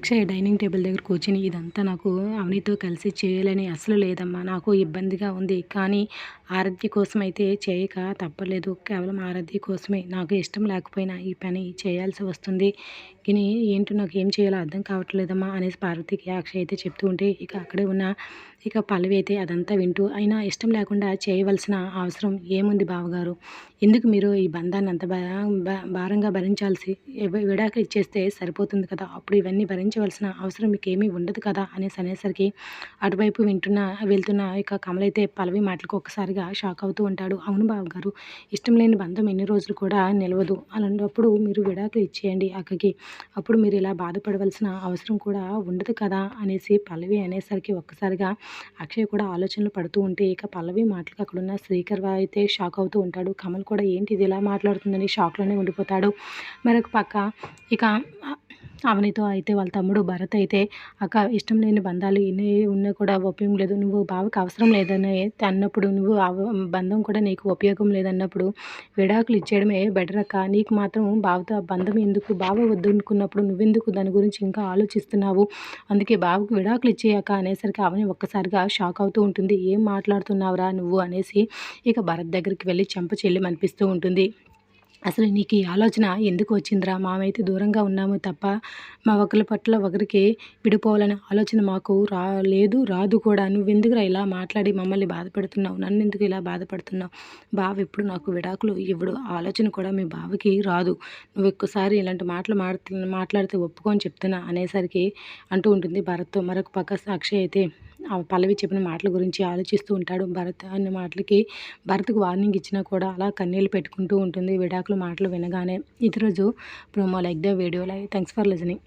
Akshay dining table దగ్గర కూర్చొని ఇదంతా నాకు అవనితో కలిసి చేయాలని అసలు లేదమ్మా, నాకు ఇబ్బందిగా ఉంది. కానీ ఆరాధ్య కోసం అయితే చేయక తప్పలేదు. కేవలం ఆరాధ్య కోసమే నాకు ఇష్టం లేకపోయినా ఈ పని చేయాల్సి వస్తుంది. కానీ ఏంటో నాకు ఏం చేయాలో అర్థం కావట్లేదమ్మా అనేసి పార్వతికి అక్షయ్ అయితే చెప్తూ ఉంటే అక్కడే ఉన్న పల్లవి అయితే అదంతా వింటూ, అయినా ఇష్టం లేకుండా చేయవలసిన అవసరం ఏముంది బావగారు, ఎందుకు మీరు ఈ బంధాన్ని అంత భారంగా భరించాల్సి విడాకులు ఇచ్చేస్తే సరిపోతుంది కదా, అప్పుడు ఇవన్నీ భరించవలసిన అవసరం మీకు ఏమీ ఉండదు కదా అనేసరికి అటువైపు వెళ్తున్న కమల్ అయితే పల్లవి మాటలకు ఒక్కసారిగా షాక్ అవుతూ ఉంటాడు. అవును బావగారు, ఇష్టం లేని బంధం ఎన్ని రోజులు కూడా నిలవదు. అలాంటప్పుడు మీరు విడాకులు ఇచ్చేయండి అక్కకి, అప్పుడు మీరు ఇలా బాధపడవలసిన అవసరం కూడా ఉండదు కదా అనేసి పల్లవి అనేసరికి ఒక్కసారిగా అక్షయ్ కూడా ఆలోచనలు పడుతూ ఉంటే పల్లవి మాటలకు అక్కడున్న శ్రీకర్ అయితే షాక్ అవుతూ ఉంటాడు. కమల్ కూడా ఏంటి ఇది ఇలా మాట్లాడుతుందని షాక్లోనే ఉండిపోతాడు. మరొక పక్క అవనితో అయితే వాళ్ళ తమ్ముడు భరత్ అయితే అక్క ఇష్టం లేని బంధాలు ఎన్ని ఉన్నా కూడా ఉపయోగం లేదు, నువ్వు బావకి అవసరం లేదని అన్నప్పుడు, నువ్వు బంధం కూడా నీకు ఉపయోగం లేదన్నప్పుడు విడాకులు ఇచ్చేయడమే బెటర్ అక్క, నీకు మాత్రం బావతో బంధం ఎందుకు, బావ వద్దనుకున్నప్పుడు నువ్వెందుకు దాని గురించి ఇంకా ఆలోచిస్తున్నావు, అందుకే బావకు విడాకులు ఇచ్చేయక అనేసరికి అవని ఒక్కసారిగా షాక్ అవుతూ ఉంటుంది. ఏం మాట్లాడుతున్నావురా నువ్వు అనేసి భరత్ దగ్గరికి వెళ్ళి చెంప చెల్లి అనిపిస్తూ ఉంటుంది. అసలు నీకు ఈ ఆలోచన ఎందుకు వచ్చిందిరా, మామైతే దూరంగా ఉన్నాము తప్ప మా ఒకరి పట్ల ఒకరికి విడిపోవాలనే ఆలోచన మాకు రాదు కూడా, నువ్వెందుకురా ఇలా మాట్లాడి మమ్మల్ని బాధపెడుతున్నావు, నన్ను ఎందుకు ఇలా బాధపడుతున్నావు, బావ ఎప్పుడు నాకు విడాకులు ఇవ్వడు, ఆలోచన కూడా మీ బావకి రాదు, నువ్వు ఒక్కసారి ఇలాంటి మాటలు మాట్లాడితే ఒప్పుకొని చెప్తున్నా అనేసరికి అంటూ ఉంటుంది భరత్తో. మరొక పక్క అక్షయ్ అయితే ఆ పల్లవి చెప్పిన మాటల గురించి ఆలోచిస్తూ ఉంటాడు. భరత్ అన్న మాటలకి భరత్కు వార్నింగ్ ఇచ్చినా కూడా అలా కన్నీళ్ళు పెట్టుకుంటూ ఉంటుంది విడాకుల మాటలు వినగానే. ఈరోజు promo like the video. Thanks for listening.